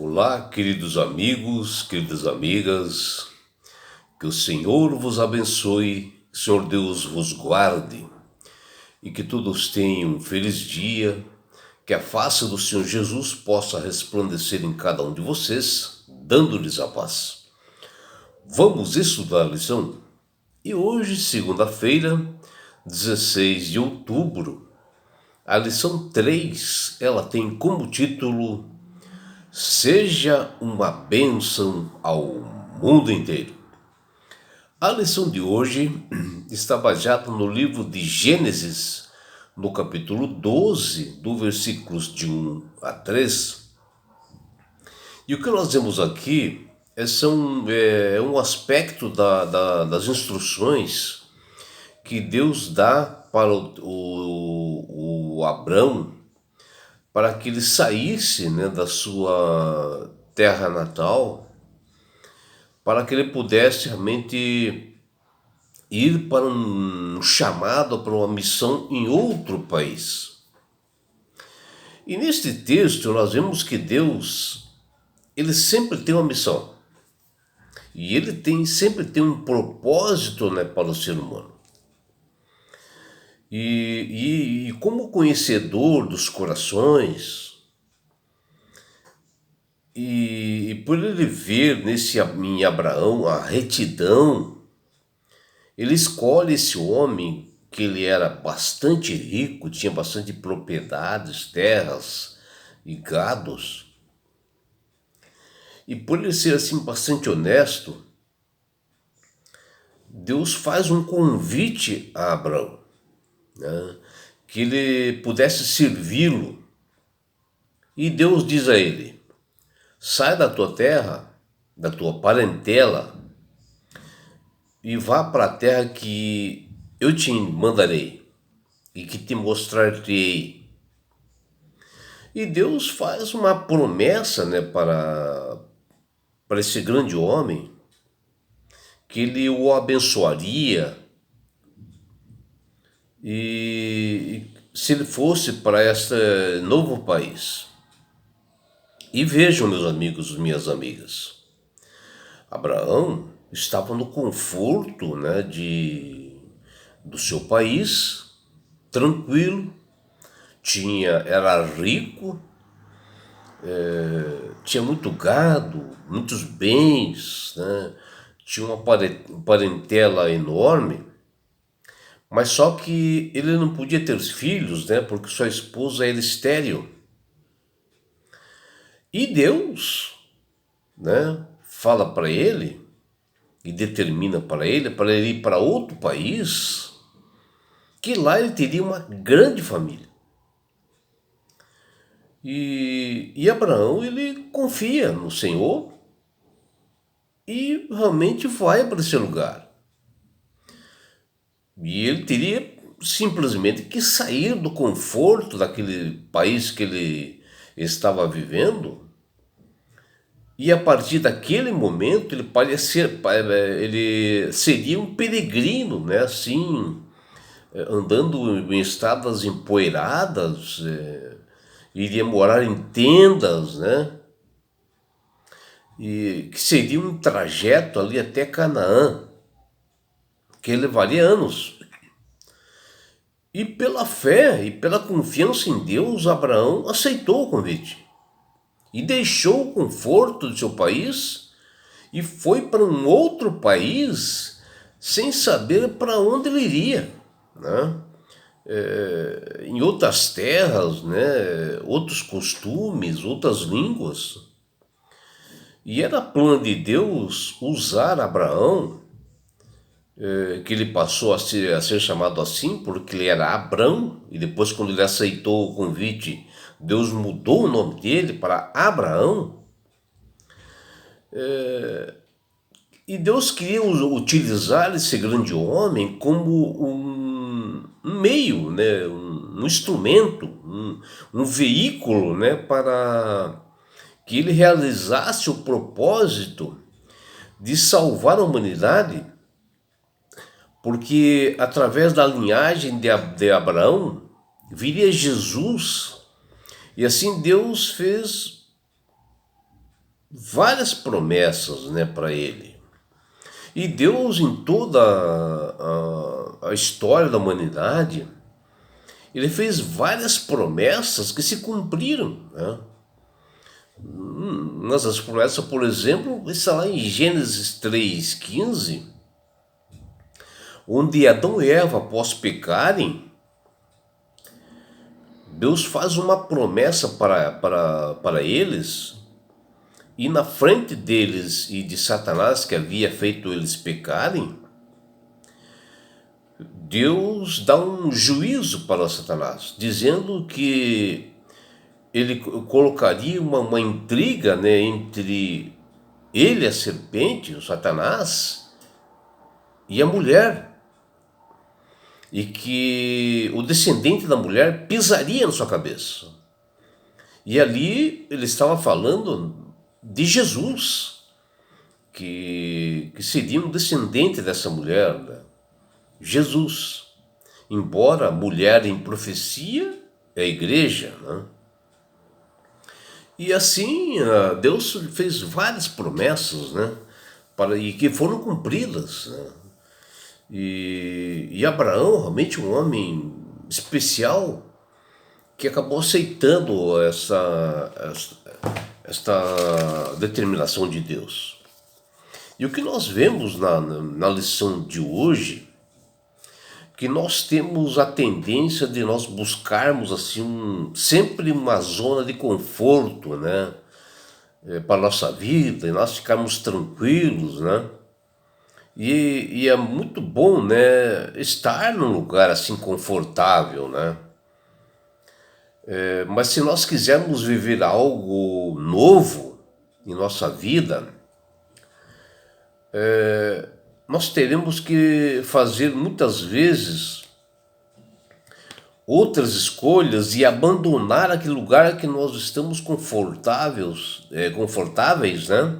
Olá, queridos amigos, queridas amigas, que o Senhor vos abençoe, que o Senhor Deus vos guarde e que todos tenham um feliz dia, que a face do Senhor Jesus possa resplandecer em cada um de vocês, dando-lhes a paz. Vamos estudar a lição? E hoje, segunda-feira, 16 de outubro, a lição 3, ela tem como título Seja uma bênção ao mundo inteiro. A lição de hoje está baseada no livro de Gênesis, no capítulo 12, do versículos de 1 a 3. E o que nós vemos aqui é um aspecto das instruções que Deus dá para o Abrão, para que ele saísse, né, da sua terra natal, para que ele pudesse realmente ir para um chamado, para uma missão em outro país. E neste texto nós vemos que Deus, ele sempre tem uma missão. E ele sempre tem um propósito, né, para o ser humano. E como conhecedor dos corações, e por ele ver em Abraão a retidão, ele escolhe esse homem que ele era bastante rico, tinha bastante propriedades, terras e gados. E por ele ser assim bastante honesto, Deus faz um convite a Abraão, né, que ele pudesse servi-lo. E Deus diz a ele: sai da tua terra, da tua parentela, e vá para a terra que eu te mandarei e que te mostrarei. E Deus faz uma promessa, né, para esse grande homem, que ele o abençoaria e se ele fosse para este novo país. E vejam, meus amigos, minhas amigas, Abraão estava no conforto, né, do seu país, tranquilo, era rico, tinha muito gado, muitos bens, né, tinha uma parentela enorme, mas só que ele não podia ter filhos, né, porque sua esposa era estéril. E Deus, né, fala para ele e determina para ele ir para outro país, que lá ele teria uma grande família. E Abraão, ele confia no Senhor e realmente vai para esse lugar. E ele teria simplesmente que sair do conforto daquele país que ele estava vivendo. E a partir daquele momento ele seria um peregrino, né? Assim, andando em estradas empoeiradas, iria morar em tendas, né? E que seria um trajeto ali até Canaã, que levaria anos. E pela fé e pela confiança em Deus, Abraão aceitou o convite e deixou o conforto do seu país e foi para um outro país sem saber para onde ele iria, né? Em outras terras, né? Outros costumes, outras línguas. E era plano de Deus usar Abraão, que ele passou a ser chamado assim porque ele era Abrão, e depois, quando ele aceitou o convite, Deus mudou o nome dele para Abraão. E Deus queria utilizar esse grande homem como um meio, né, um instrumento, um veículo, né, para que ele realizasse o propósito de salvar a humanidade, porque através da linhagem de Abraão viria Jesus. E assim Deus fez várias promessas, né, para ele. E Deus, em toda a história da humanidade, ele fez várias promessas que se cumpriram, né? Uma das promessas, por exemplo, está lá em Gênesis 3:15, onde Adão e Eva, após pecarem, Deus faz uma promessa para eles, e na frente deles e de Satanás, que havia feito eles pecarem, Deus dá um juízo para Satanás, dizendo que ele colocaria uma intriga, né, entre ele, a serpente, o Satanás, e a mulher, e que o descendente da mulher pisaria na sua cabeça. E ali ele estava falando de Jesus, que seria um descendente dessa mulher, né? Jesus. Embora mulher em profecia é a igreja, né? E assim, Deus fez várias promessas, né, e que foram cumpridas, né? E Abraão, realmente um homem especial, que acabou aceitando esta determinação de Deus. E o que nós vemos na lição de hoje, que nós temos a tendência de nós buscarmos assim sempre uma zona de conforto, né, para a nossa vida, e nós ficarmos tranquilos, né? E é muito bom, né, estar num lugar assim confortável, né? Mas se nós quisermos viver algo novo em nossa vida, nós teremos que fazer muitas vezes outras escolhas e abandonar aquele lugar que nós estamos confortáveis, né?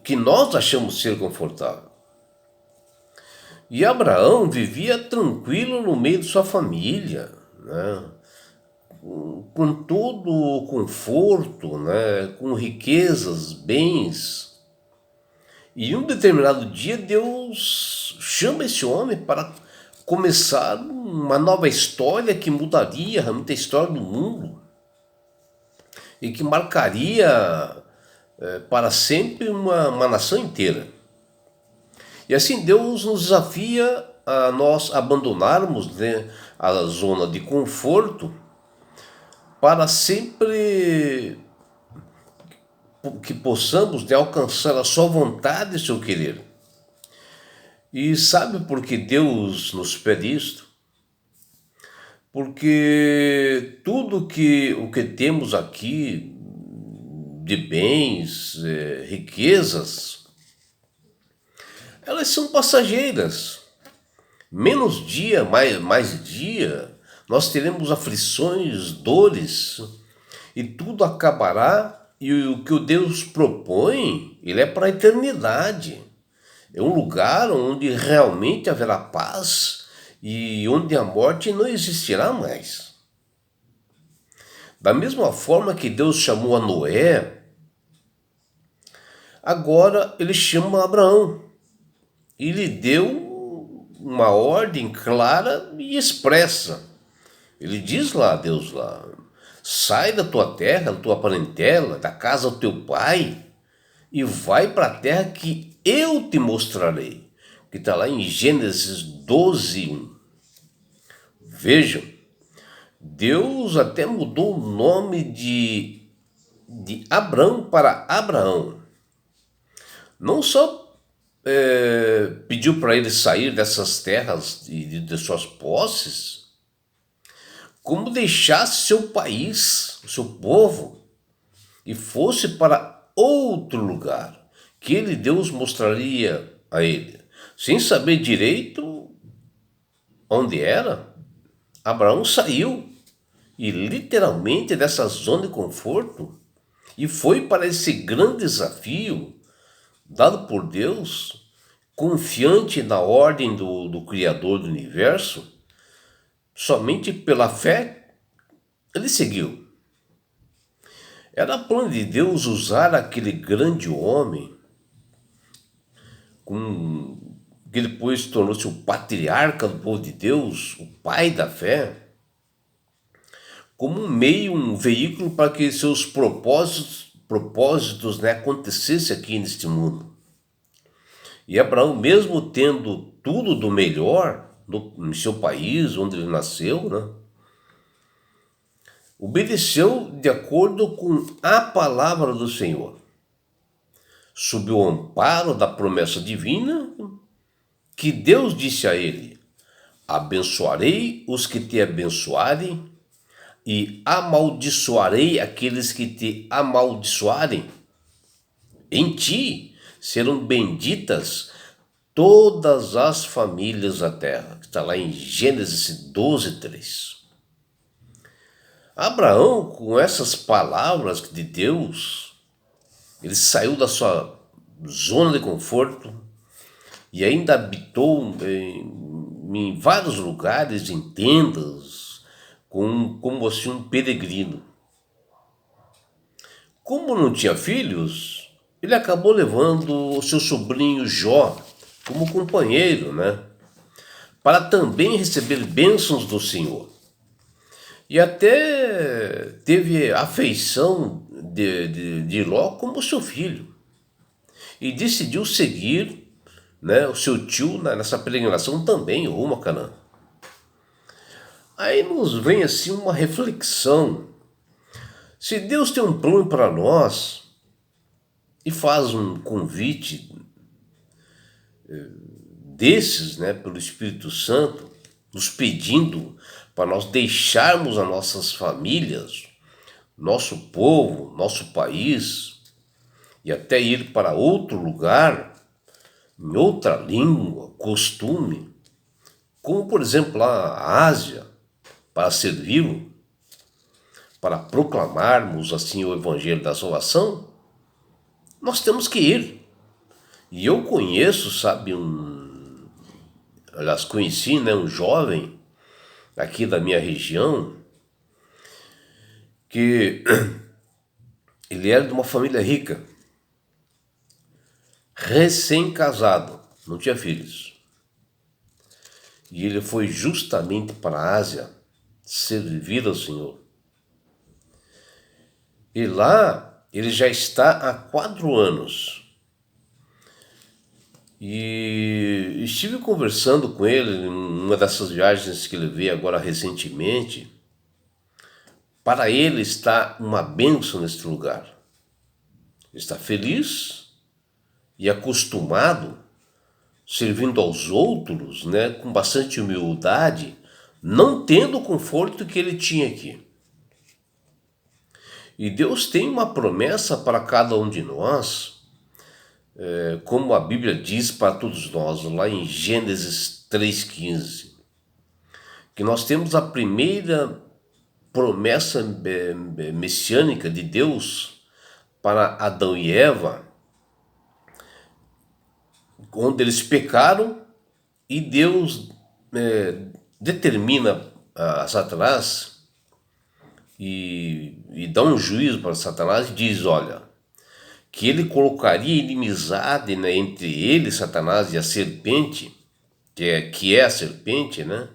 Que nós achamos ser confortável. E Abraão vivia tranquilo no meio de sua família, né? Com todo o conforto, né? Com riquezas, bens. E em um determinado dia Deus chama esse homem para começar uma nova história que mudaria realmente a história do mundo e que marcaria para sempre uma nação inteira. E assim Deus nos desafia a nós abandonarmos, né, a zona de conforto para sempre que possamos, né, alcançar a sua vontade e seu querer. E sabe por que Deus nos pede isto? Porque tudo o que temos aqui de bens, riquezas, elas são passageiras. Menos dia, mais dia, nós teremos aflições, dores, e tudo acabará. E o que o Deus propõe, ele é para a eternidade. É um lugar onde realmente haverá paz e onde a morte não existirá mais. Da mesma forma que Deus chamou a Noé, agora ele chama Abraão e lhe deu uma ordem clara e expressa. Ele diz lá, Deus lá, sai da tua terra, da tua parentela, da casa do teu pai e vai para a terra que eu te mostrarei. Que está lá em Gênesis 12:1. Vejam, Deus até mudou o nome de Abrão para Abraão. Não só pediu para ele sair dessas terras e de suas posses, como deixasse seu país, seu povo, e fosse para outro lugar, que ele, Deus, mostraria a ele. Sem saber direito onde era, Abraão saiu, e literalmente dessa zona de conforto, e foi para esse grande desafio dado por Deus, confiante na ordem do Criador do Universo. Somente pela fé ele seguiu. Era plano de Deus usar aquele grande homem, que depois tornou-se o patriarca do povo de Deus, o pai da fé, como um meio, um veículo para que seus propósitos, né, acontecessem aqui neste mundo. E Abraão, mesmo tendo tudo do melhor no seu país, onde ele nasceu, né, obedeceu de acordo com a palavra do Senhor, sob o amparo da promessa divina, que Deus disse a ele: abençoarei os que te abençoarem e amaldiçoarei aqueles que te amaldiçoarem. Em ti serão benditas todas as famílias da terra. Está lá em Gênesis 12:3. Abraão, com essas palavras de Deus, ele saiu da sua zona de conforto e ainda habitou em vários lugares, em tendas, como assim um peregrino. Como não tinha filhos, ele acabou levando o seu sobrinho Jó como companheiro, né? Para também receber bênçãos do Senhor. E até teve afeição de Ló como seu filho. E decidiu seguir, né, o seu tio nessa peregrinação também, rumo a Canaã. Aí nos vem assim uma reflexão. Se Deus tem um plano para nós e faz um convite desses, né, pelo Espírito Santo, nos pedindo para nós deixarmos as nossas famílias, nosso povo, nosso país, e até ir para outro lugar, em outra língua, costume, como por exemplo lá a Ásia, para servi-lo, para proclamarmos assim o Evangelho da Salvação, nós temos que ir. E eu conheço, sabe, conheci, né, um jovem aqui da minha região, que ele era de uma família rica, recém-casado, não tinha filhos. E ele foi justamente para a Ásia servir ao Senhor. E lá ele já está há 4 anos. E estive conversando com ele em uma dessas viagens que ele veio agora recentemente. Para ele está uma bênção neste lugar. Ele está feliz e acostumado, servindo aos outros, né, com bastante humildade, não tendo o conforto que ele tinha aqui. E Deus tem uma promessa para cada um de nós, como a Bíblia diz para todos nós, lá em Gênesis 3,15, que nós temos a primeira promessa messiânica de Deus para Adão e Eva, onde eles pecaram e Deus determina a Satanás e dá um juízo para Satanás e diz, olha, que ele colocaria inimizade, né, entre ele, Satanás, e a serpente, que é a serpente, né,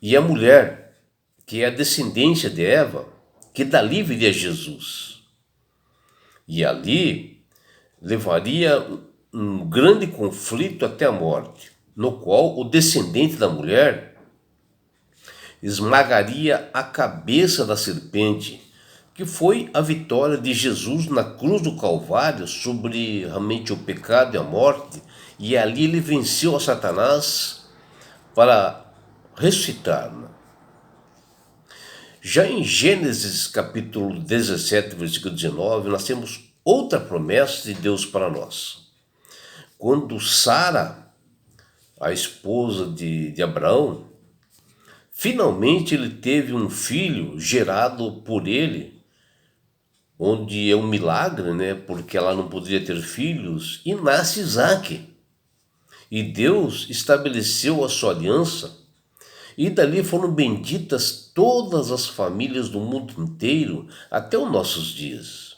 e a mulher, que é a descendência de Eva, que dali viria Jesus. E ali levaria um grande conflito até a morte, no qual o descendente da mulher esmagaria a cabeça da serpente, que foi a vitória de Jesus na cruz do Calvário sobre realmente o pecado e a morte, e ali ele venceu a Satanás para ressuscitar. Já em Gênesis capítulo 17, versículo 19, nós temos outra promessa de Deus para nós. Quando Sara, a esposa de Abraão, finalmente ele teve um filho gerado por ele, onde é um milagre, né? Porque ela não poderia ter filhos, e nasce Isaque. E Deus estabeleceu a sua aliança, e dali foram benditas todas as famílias do mundo inteiro até os nossos dias.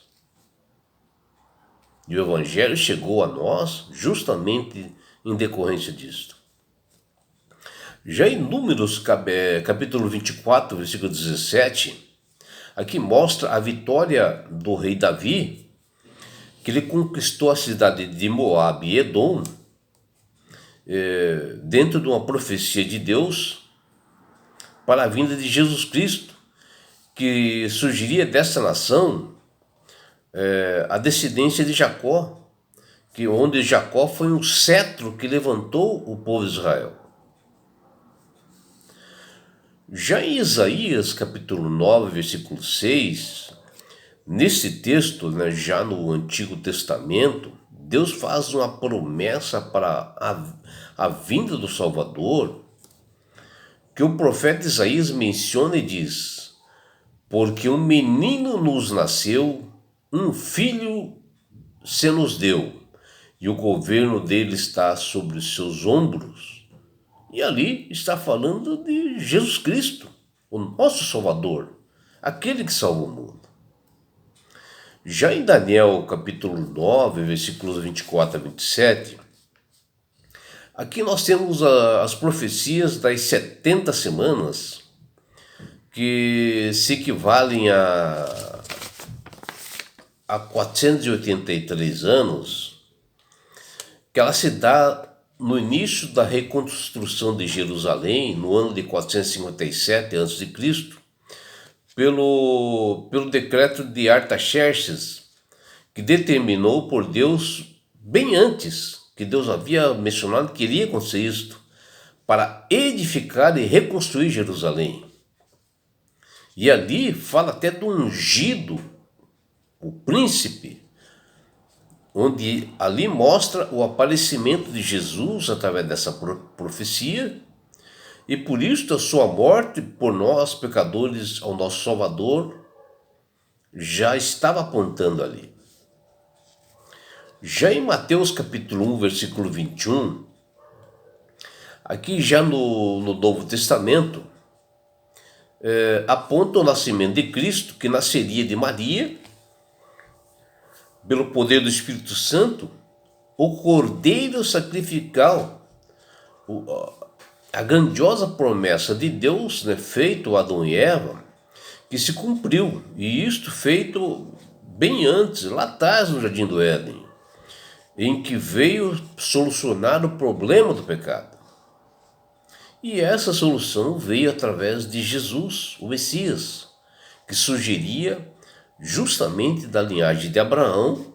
E o Evangelho chegou a nós justamente em decorrência disto. Já em Números, capítulo 24, versículo 17, aqui mostra a vitória do rei Davi, que ele conquistou a cidade de Moabe e Edom, dentro de uma profecia de Deus para a vinda de Jesus Cristo, que surgiria dessa nação a descendência de Jacó, onde Jacó foi um cetro que levantou o povo de Israel. Já em Isaías capítulo 9, versículo 6, nesse texto, já no Antigo Testamento, Deus faz uma promessa para a vinda do Salvador, que o profeta Isaías menciona e diz: porque um menino nos nasceu, um filho se nos deu, e o governo dele está sobre os seus ombros. E ali está falando de Jesus Cristo, o nosso Salvador, aquele que salva o mundo. Já em Daniel capítulo 9, versículos 24 a 27, aqui nós temos as profecias das 70 semanas, que se equivalem a 483 anos, que ela se dá no início da reconstrução de Jerusalém, no ano de 457 a.C., pelo decreto de Artaxerxes, que determinou por Deus, bem antes, que Deus havia mencionado que iria acontecer isto, para edificar e reconstruir Jerusalém. E ali fala até do ungido, o príncipe, onde ali mostra o aparecimento de Jesus através dessa profecia, e por isso a sua morte por nós, pecadores, ao nosso Salvador, já estava apontando ali. Já em Mateus capítulo 1, versículo 21, aqui já no Novo Testamento, aponta o nascimento de Cristo, que nasceria de Maria, pelo poder do Espírito Santo, o Cordeiro sacrificial, a grandiosa promessa de Deus, feito a Adão e Eva, que se cumpriu, e isto feito bem antes, lá atrás no Jardim do Éden, em que veio solucionar o problema do pecado. E essa solução veio através de Jesus, o Messias, que surgiria justamente da linhagem de Abraão,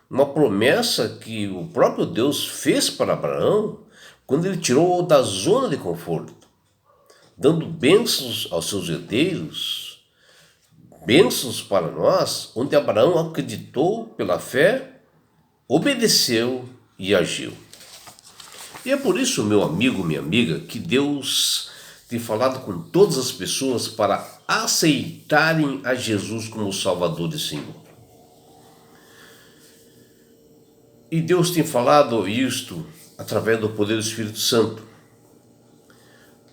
uma promessa que o próprio Deus fez para Abraão quando ele tirou da zona de conforto, dando bênçãos aos seus herdeiros, bênçãos para nós, onde Abraão acreditou pela fé, obedeceu e agiu. E é por isso, meu amigo, minha amiga, que Deus tem falado com todas as pessoas para aceitarem a Jesus como Salvador e Senhor. E Deus tem falado isto através do poder do Espírito Santo.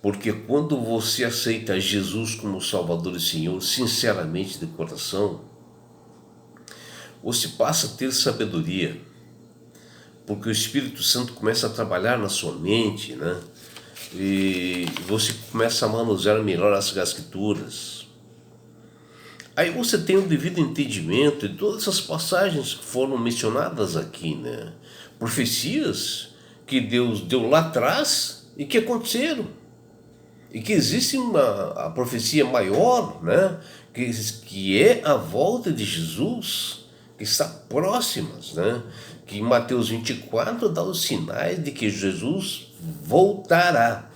Porque quando você aceita Jesus como Salvador e Senhor, sinceramente de coração, você passa a ter sabedoria. Porque o Espírito Santo começa a trabalhar na sua mente, e você começa a manusear melhor as Escrituras. Aí você tem o devido entendimento de todas essas passagens que foram mencionadas aqui, profecias que Deus deu lá atrás e que aconteceram. E que existe a profecia maior, que é a volta de Jesus, que está próxima, que em Mateus 24 dá os sinais de que Jesus voltará.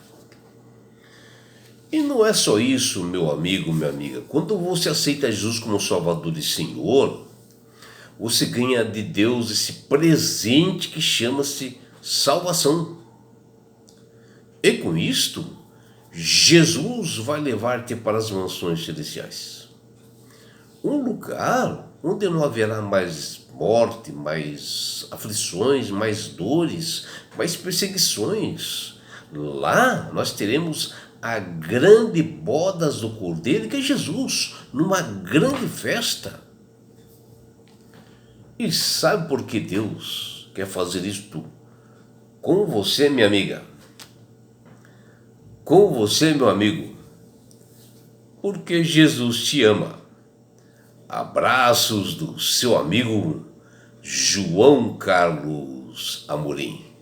E não é só isso, meu amigo, minha amiga. Quando você aceita Jesus como Salvador e Senhor, você ganha de Deus esse presente que chama-se salvação. E com isto, Jesus vai levar-te para as mansões celestiais. Um lugar onde não haverá mais morte, mais aflições, mais dores, mais perseguições. Lá nós teremos a grande bodas do Cordeiro, que é Jesus, numa grande festa. E sabe por que Deus quer fazer isto com você, minha amiga? Com você, meu amigo? Porque Jesus te ama. Abraços do seu amigo João Carlos Amorim.